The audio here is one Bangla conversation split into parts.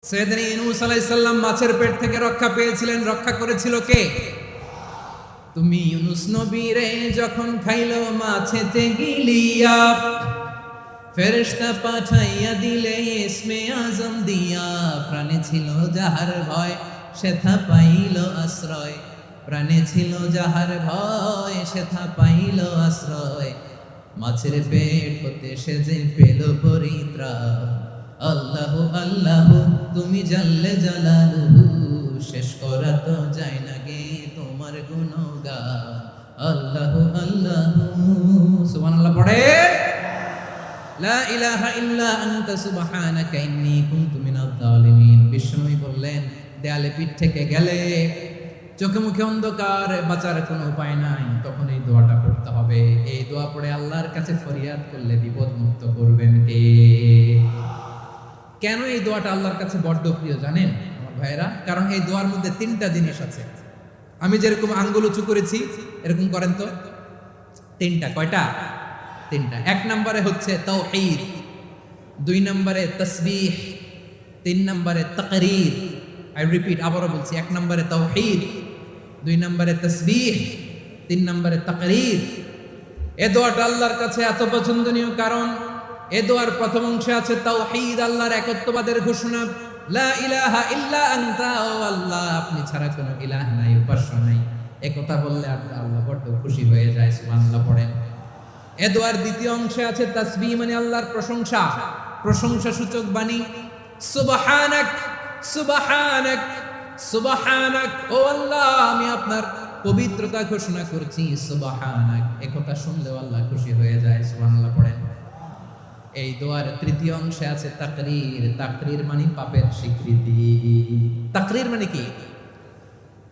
সৈয়দনা ইউনূস আলাইহিস সালাম মাছের পেট থেকে রক্ষা পেয়েছিলেন, রক্ষা করেছিল কে? তুমি ইউনূস নবীরে যখন খাইলো মাছেতে গিলিয়া, ফেরেশতা পাঠাইয়া দিলে ইসমে আজম দিয়া, প্রাণে ছিল যাহার ভয় সেথা পাইল আশ্রয়, প্রাণে ছিল যাহার ভয় সেথা পাইল আশ্রয়, মাছের পেট হতে সে যে পেল পরিত্রাণ। আল্লাহু আল্লাহু তুমি জাল্লে জালালুহু, শেষ করা তো যায় না গে তোমার গুণগান। আল্লাহু আল্লাহু সুবহানাল্লাহ পড়ে, লা ইলাহা ইল্লা আনতা সুবহানাকা ইন্নী কুনতু মিনাজ জালিমিন। বিষ্ণুই বললেন, দেয়ালে পিঠ থেকে গেলে, চোখে মুখে অন্ধকার, বাঁচার কোনো উপায় নাই, তখন এই দোয়াটা পড়তে হবে। এই দোয়া পড়ে আল্লাহর কাছে ফরিয়াদ করলে বিপদ মুক্ত করবেন কে? কেন এই দোয়াটা আল্লাহর কাছে বড্ড প্রিয় জানেন আমার ভাইয়েরা? কারণ এই দোয়ার মধ্যে তিনটা জিনিস আছে। আমি যেরকম আঙ্গুল উঁচু করেছি এরকম করেন তো। তিনটা। কয়টা? তিনটা। এক নম্বরে হচ্ছে তাওহীদ, দুই নম্বরে তাসবিহ, তিন নম্বরে তাকরীর। আই রিপিট, আবারও বলছি, এক নম্বরে তাওহীদ, দুই নম্বরে তাসবিহ, তিন নম্বরে তাকরীর। এ দোয়াটা আল্লাহর কাছে এত পছন্দনীয় কারণ এ দোয়ার প্রথম অংশে আছে তাওহীদ, আল্লাহর একত্ববাদের ঘোষণা। লা ইলাহা ইল্লা আনতা, ও আল্লাহ আপনি ছাড়া কোনো ইলাহ নাই, উপাস্য নাই। এই কথা বললে আল্লাহ বড় খুশি হয়ে যায়। সুবহানাল্লাহ পড়েন। এ দোয়ার দ্বিতীয় অংশে আছে তাসবিহ, মানে আল্লাহর প্রশংসা, প্রশংসা সূচক বাণী। সুবহানাক সুবহানাক সুবহানাক, ও আল্লাহ আমি আপনার পবিত্রতা ঘোষণা করছি। সুবহানাক, এই কথা শুনলেও আল্লাহ খুশি হয়ে যায়। সুবহানাল্লাহ পড়েন। এই দোয়ার তৃতীয় অংশে আছে তাকরীর, তাকরীর মানে পাপের স্বীকৃতি। তাকরীর মানে কি?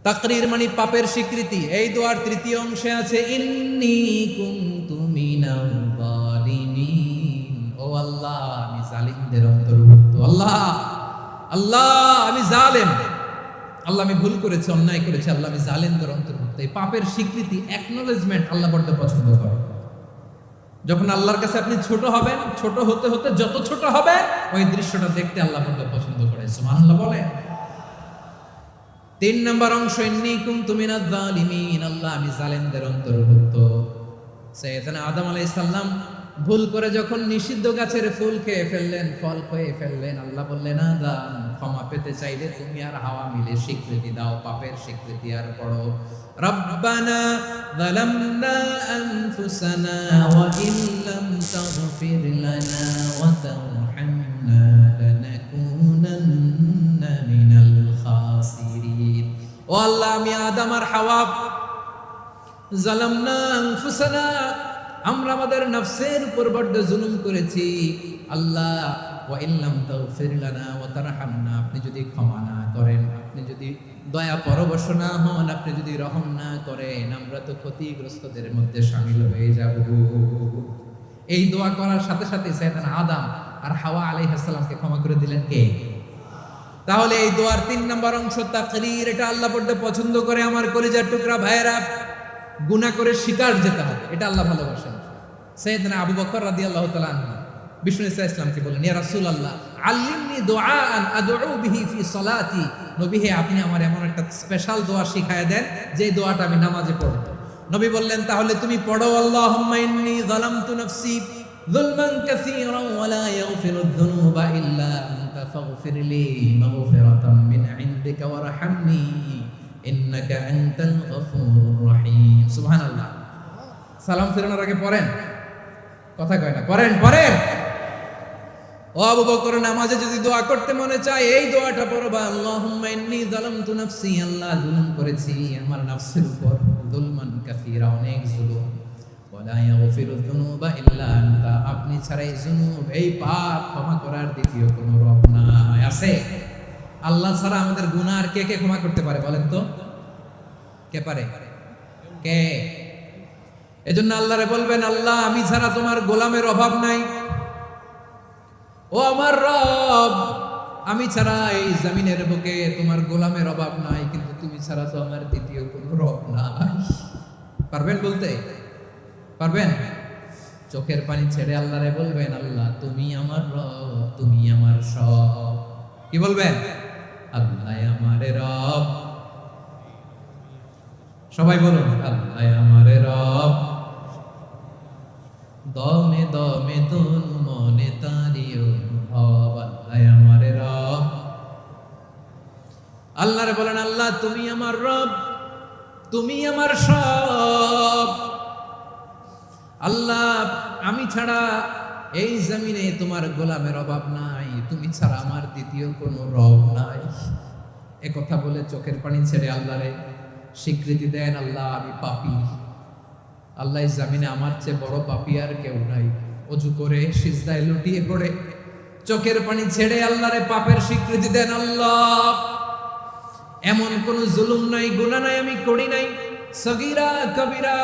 তাকরীর মানে পাপের স্বীকৃতি। এই দোয়ার তৃতীয় অংশে আছে ইন্নী কুনতু মিনাল জালিমিন, ও আল্লাহ আমি জালিমদের অন্তর্ভুক্ত। আল্লাহ আল্লাহ আমি জালেম, আল্লাহ আমি ভুল করেছি, অন্যায় করেছি, আল্লাহ আমি জালেমদের অন্তর্ভুক্ত। এই পাপের স্বীকৃতি, অ্যাকনলেজমেন্ট আল্লাহ বড় পছন্দ করে। যখন আল্লাহর কাছে আপনি ছোট হবেন, ছোট হতে হতে যত ছোট হবে ওই দৃশ্যটা দেখতে আল্লাহ বড় পছন্দ করে। সুবহানাল্লাহ বলে। তিন নম্বর অংশ ইন্নী কুনতু মিনাজ জালিমিন, আল্লাহ আমি জালেমদের অন্তর্ভুক্ত। সাইয়েদনা আদম আলাইহিস সালাম ভুল করে যখন নিষিদ্ধ গাছের ফুল খেয়ে ফেললেন, ফল খেয়ে ফেললেন, আল্লাহ বললেন আদম ক্ষমা পেতে চাইলে তুমি আর হাওয়া মিলে স্বীকৃতি দাও, পাপের স্বীকৃতি আর পড়ো, রব্বানা যালামনা আনফুসানা ওয়া ইল্লাম তাগফির লানা ওয়া তারহামনা লানাকুনান্না মিনাল খাসিরিন। ও আল্লাহ আমি আদম আর হাওয়া, যালামনা আনফুসানা, আমরা আমাদের নফসের উপর বড় জুলুম করেছি। আল্লাহ ওয়া ইল্লাম তাগফির লানা ওয়া তারহামনা, আপনি যদি ক্ষমা না করেন, আপনি যদি দয়া পরবশ না হন, আপনি যদি রহম না করেন, আমরা তো ক্ষতিগ্রস্তদের মধ্যে শামিল হয়ে যাব। এই দোয়া করার সাথে সাথে সাইয়েদনা আদম আর হাওয়া আলাইহিস সালামকে ক্ষমা করে দিলেন কে? তাহলে এই দোয়ার তিন নম্বর অংশ তাকরীর, এটা আল্লাহ বড় পছন্দ করে। আমার কলিজার টুকরা ভাইয়েরা, গুনাহ করে শিকার যেতে হবে, এটা আল্লাহ ভালোবাসেন। সাইয়েদনা আবু বকর রাদিয়াল্লাহু তাআলা আনহু বিষ্ণু ইসা ইসলামকে বললেন, ইয়া রাসূলুল্লাহ আল্লিমনি দুআআন আদউ বিহি ফি সালাতি, নবী হে আপনি আমার এমন একটা স্পেশাল দোয়া শিখায়া দেন যে দোয়াটা আমি নামাজে পড়ব। নবী বললেন, তাহলে তুমি পড়ো, আল্লাহুম্মা ইন্নী যালামতু নাফসি যুলমান কাসীরান ওয়া লা ইয়াগফিরুয যুনুবা ইল্লা আনতা ফাগফিরলি মাগফিরাতাম মিন ইনদিকা ওয়ারহামনি ইন্নাকা আনতাল গফুরুর রহিম। সুবহানাল্লাহ। সালাম ফেরানোর আগে পড়েন, কথা কয় না, পড়েন পড়েন। ও আবু বকর, নামাজে যদি দোয়া করতে মনে চায় এই দোয়াটা পড়বা, আল্লাহুম্মা ইন্নী যালামতু নাফসি, আল্লাহ জুলুম করেছি আমার নফসের উপর, যুলমান কাসীরা, অনেক জুলুম, ওয়া লা ইয়াগফিরুয যুনুবা ইল্লা আনতা, আপনি ছাড়া এই জুনুব, এই পাপ ক্ষমা করার দ্বিতীয় কোনো রব নাই। আছে? আল্লাহ ছাড়া আমাদের গুনাহ আর কে কে ক্ষমা করতে পারে বলেন তো? কে পারে? কে? এজন্য আল্লাহরে বলবেন, আল্লাহ আমি ছাড়া তোমার গোলামের অভাব নাই, ও আমার রব আমি ছাড়া এই জমিনের বুকে তোমার গোলামের অভাব নাই, কিন্তু তুমি ছাড়া তো আমার দ্বিতীয় কোনো রব নাই। পারবেন বলতে? পারবেন? চোখের পানি ছেড়ে আল্লাহরে বলবেন, আল্লাহ তুমি আমার রব, তুমি আমার সব। কি বলবেন? আল্লাহ আমারে রব। সবাই বলুন, আল্লাহ আমারে রব, দমে দমে তনু মনে তারি অনুভব। আল্লাহ আমারে রব। আল্লাহরে বলেন, আল্লাহ তুমি আমার রব, তুমি আমার সব। আল্লাহ আমি ছাড়া এই জমিনে তোমার গোলামের অভাব নাই, তুমি ছাড়া আমার দ্বিতীয় কোনো রব নাই। এ কথা বলে চোখের পানি ছেড়ে আল্লাহরে স্বীকৃতি দেন, আল্লাহ আমি পাপী। আল্লাহ এই জমিনে আমার চেয়ে বড় পাপী আর কেউ নাই। অজু করে সিজদায় লুটিয়ে পড়ে চোখের পানি ছেড়ে আল্লাহরে পাপের স্বীকৃতি দেন, আল্লাহ এমন কোন জুলুম নাই, গুনাহ নাই আমি করি নাই, সগীরা কবিরা,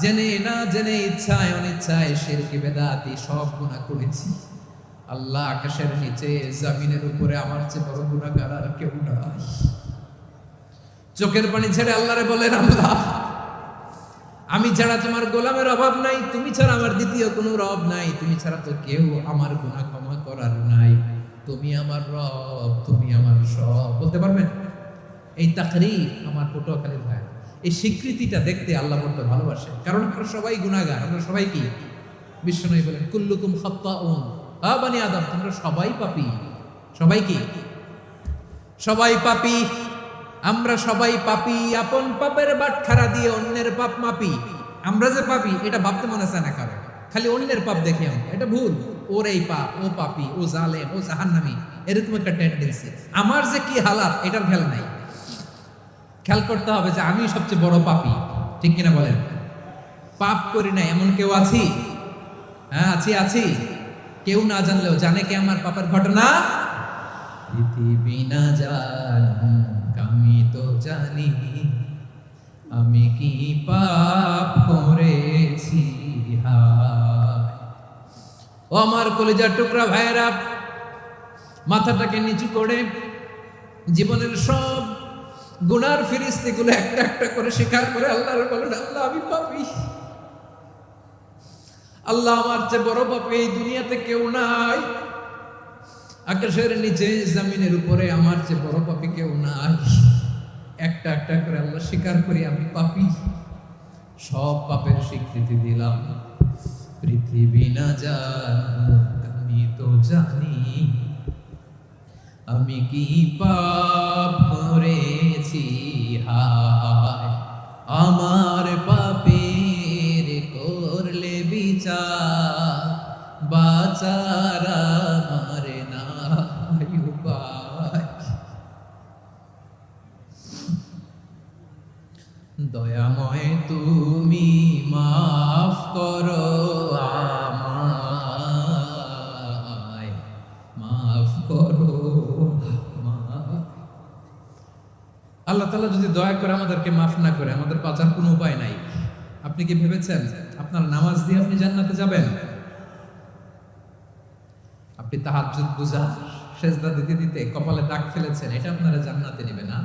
জেনে না জেনে, ইচ্ছায় অনিচ্ছায়, শিরক বিদআতি সব গুনাহ করেছি। আল্লাহ আকাশের নিচে জমিনের উপরে আমার চেয়ে বড় গুনাহগার আর কেউ নাই। চোখের পানি ছেড়ে আল্লাহরে বলেন, আল্লাহ আমি ছাড়া তোমার গোলামের অভাব নাই, তুমি ছাড়া আমার দ্বিতীয় কোনো রব নাই, তুমি ছাড়া তো কেউ আমার গুনাহ ক্ষমা করার নাই, তুমি আমার রব, তুমি আমার সব। বলতে পারবেন? এই তাকরীর আমার পটুয়াখালীর ভাই, এই স্বীকৃতিটা দেখতে আল্লাহ বড় ভালোবাসে। কারণ আমরা সবাই গুনাহগার, আমরা সবাই কি? বিশ্বনবী বলেন, কুল্লুকুম খাত্তাউন, আ বনি আদম, তোমরা সবাই পাপী। সবাই কি? সবাই পাপী। আমরা সবাই পাপী, আপন পাপের বাটখারা দিয়ে অন্যের পাপ মাপি। আমরা যে পাপী এটা ভাবতে মনে চায় না কারো, খালি অন্যের পাপ দেখি আমরা, এটা ভুল। ওর এই পাপ, ও পাপী, ও জালেম, ও জাহান্নামী, এরকম একটা টেন্ডেন্সি। আমার যে কি হালাত এটার খেয়াল নাই। খেয়াল করতে হবে যে আমি সবচেয়ে বড় পাপী, ঠিক কিনা বলেন? পাপ করি না এমন কেউ আছি? হ্যাঁ আছি, আছি। কেউ না জানলেও জানে কে আমার পাপের ঘটনা? পৃথিবী না জানুক আমি তো জানি, আমি কি পাপ করেছি। ও আমার কলিজার টুকরা ভাইয়েরা, মাথাটাকে নিচু করে জীবনের সব গুনার ফিরিস্তিগুলো একটা একটা করে স্বীকার করে আল্লাহর বলেন, আল্লাহ আমি পাপী। আল্লাহ আমার চেয়ে বড় পাপী এই দুনিয়াতে কেউ নাই। আকাশের নিচে জমিনের উপরে আমার চেয়ে বড় পাপী কেউ নাই। একটা একটা করে আল্লাহ স্বীকার করি আমি পাপী, সব পাপের স্বীকৃতি দিলাম। পৃথিবী না জানুক আমি তো জানি, আমি কি পাপ করেছি। হায় আমার পাপের করলে বিচার, বাঁচার আমার নাই উপায়। দয়াময় তুমি মাফ করো আমায়, মাফ করো। আল্লাহ তাআলা যদি দয়া করে আমাদেরকে মাফ না করে, আমাদের বাঁচার কোনো উপায় নাই। আপনি কি ভেবেছেন আপনার নামাজ দিয়ে আপনি জান্নাতে যাবেন? আপনি তাহাজ্জুদ গুজার, সেজদা দিতে দিতে কপালে দাগ ফেলেছেন, এটা আপনারা জান্নাতে নেবে না।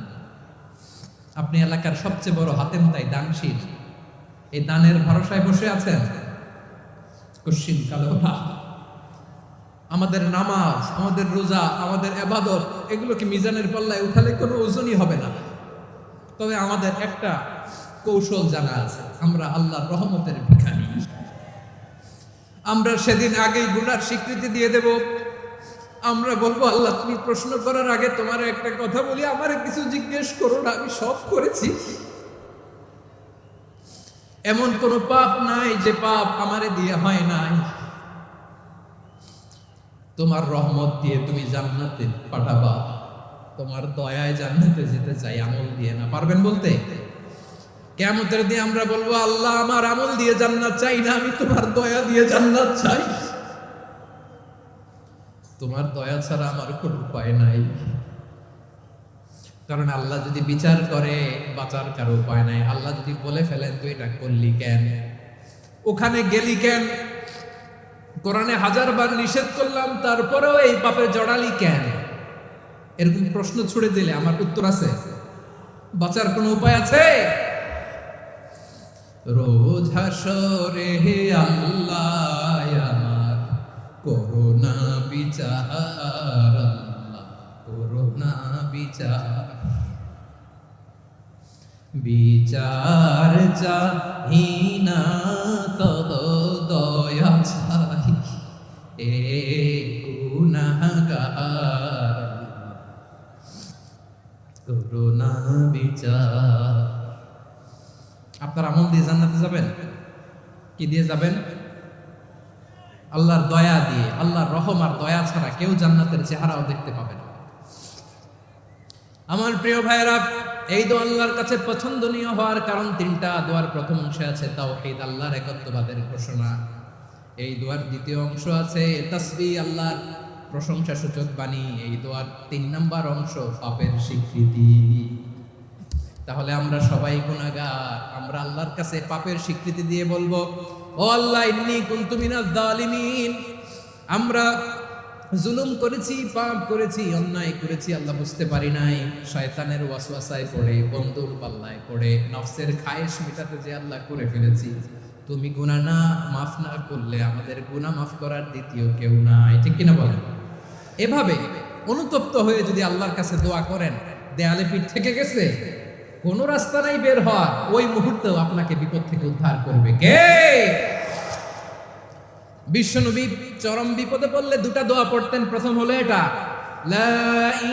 আপনি এলাকার সবচেয়ে বড় হাতেম তাই দানশীল, এই দানের ভরসায় বসে আছেন, কশিন কালো না। আমাদের নামাজ, আমাদের রোজা, আমাদের ইবাদত, এগুলোকে মিজানের পাল্লায় উঠালে কোনো ওজনই হবে না। তবে আমাদের একটা কৌশল জানা আছে, আমরা আল্লাহর রহমতের ভিখারি। আমরা সেদিন আগেই গুনার স্বীকৃতি দিয়ে দেব। আমরা বলবো, আল্লাহ তুমি প্রশ্ন করার আগে তোমার একটা কথা বলি, আমারে কিছু জিজ্ঞেস করো না, আমি সব করেছি। এমন কোন পাপ নাই যে পাপ আমারে দিয়ে হয় নাই। তোমার রহমত দিয়ে তুমি জান্নাতে পাঠাবা, তোমার দয়ায় জান্নাতে যেতে চাই, আমল দিয়ে না। পারবেন বলতে? কিয়ামতের দিন আমরা বলবো, আল্লাহ আমার আমল দিয়ে জান্নাত চাই না, আমি তোমার দয়া দিয়ে জান্নাত চাই। তোমার দয়া ছাড়া আমার কোনো উপায় নাই। কারণ আল্লাহ যদি বিচার করে, বাঁচার কারো উপায় নাই। আল্লাহ যদি বলে ফেলেন তুই এটা করলি কেন, ওখানে গেলি কেন, কোরআনে 1000 বার নিষেধ করলাম তারপরেও এই পাপে জড়ালি কেন, এরকম প্রশ্ন ছুড়ে দিলে আমার উত্তর আছে? বাঁচার কোনো উপায় আছে? রোজ হাসরে হে আল্লাহ আমার করুণা বিচার, আল্লাহ করুণা বিচার, বিচার চাহি না তব দয়া চাই, এ গুনাহগার করুণা বিচার। আপনার আমল দিয়ে জান্নাতে যাবেন? কি দিয়ে যাবেন? আল্লাহর দয়া দিয়ে। আল্লাহর রহম আর দয়া ছাড়া কেউ জান্নাতের চেহারাও দেখতে পাবে না। আমার প্রিয় ভাইরা, এই দোয়া আল্লাহর কাছে পছন্দনীয় হওয়ার কারণ তিনটা। দোয়ার প্রথম অংশে আছে তাওহীদ, আল্লাহর একত্ববাদের ঘোষণা। এই দোয়ার দ্বিতীয় অংশ আছে তাসবিহ, আল্লাহর প্রশংসা সূচক বাণী। এই দোয়ার 3 নাম্বার অংশ পাপের স্বীকৃতি। তাহলে আমরা সবাই গুনাহগার, আমরা আল্লাহর কাছে পাপের স্বীকৃতি দিয়ে বলবো, ও আল্লাহ, ইন্নী কুনতু মিনাজ জালিমিন, আমরা জুলুম করেছি, পাপ করেছি, অন্যায় করেছি, আল্লাহ বুঝতে পারি নাই, শয়তানের ওয়াসওয়াসায় পড়ে, বন্ধুর পাল্লায় পড়ে, নফসের খায়েশ মেটাতে যে আল্লাহ করে ফেলেছি। তুমি গুনাহ না মাফ না করলে আমাদের গুনাহ মাফ করার দ্বিতীয় কেউ নাই, ঠিক কিনা বলেন? এভাবে অনুতপ্ত হয়ে যদি আল্লাহর কাছে দোয়া করেন, দেয়ালে পিঠ থেকে গেছে, কোন রাস্তা নাই বের হওয়ার, ওই মুহূর্তেও আপনাকে বিপদ থেকে উদ্ধার করবে কে? বিশ্বনবী চরম বিপদে পড়লে দুটা দোয়া পড়তেন। প্রথম হলো এটা, লা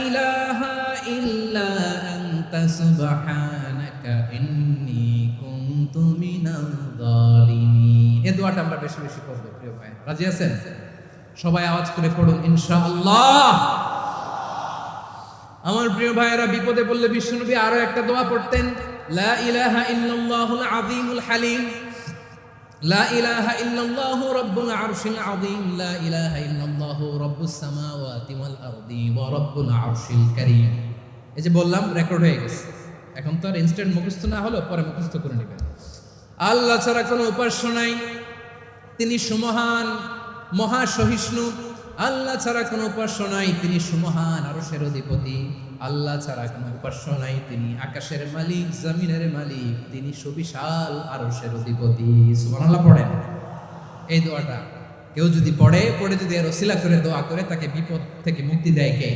ইলাহা ইল্লা আনতা সুবহানাকা ইন্নী কুনতু মিনাল জালিমিন। এই দোয়াটা আমরা বেশি বেশি পড়ব প্রিয় ভাই। রাজি আছেন? সবাই আওয়াজ করে পড়ুন ইনশাআল্লাহ। আমার প্রিয় ভাইয়েরা, বিপদে পড়লে বিশ্বনবী আরো একটা দোয়া পড়তেন, লা ইলাহা ইল্লাল্লাহুল আযীমুল হালিম, লা ইলাহা ইল্লাল্লাহু রাব্বুল আরশিল আযীম, লা ইলাহা ইল্লাল্লাহু রাব্বুস সামাওয়াতি ওয়াল আরদি ওয়া রাব্বুল আরশিল কারীম। এই যে বললাম, রেকর্ড হয়ে গেছে। এখন তো আর ইনস্ট্যান্ট মুখস্থ না হলো, পরে মুখস্থ করে নেবেন। আল্লাহ ছাড়া কোনো উপাস্য নাই, তিনি সুমহান, মহাসহিষ্ণু। আল্লাহ ছাড়া কোনো উপাস্য নাই, তিনি সুমহান, আরশের অধিপতি। আল্লাহ ছাড়া কোনো উপাস্য নাই, তিনি আকাশের মালিক, জমিনের মালিক, তিনি সুবিশাল আরশের অধিপতি। সুবহানাল্লাহ পড়েন। এই দোয়াটা কেউ যদি পড়ে যদি এর ওসিলা করে দোয়া করে, তাকে বিপদ থেকে মুক্তি দেয় কে?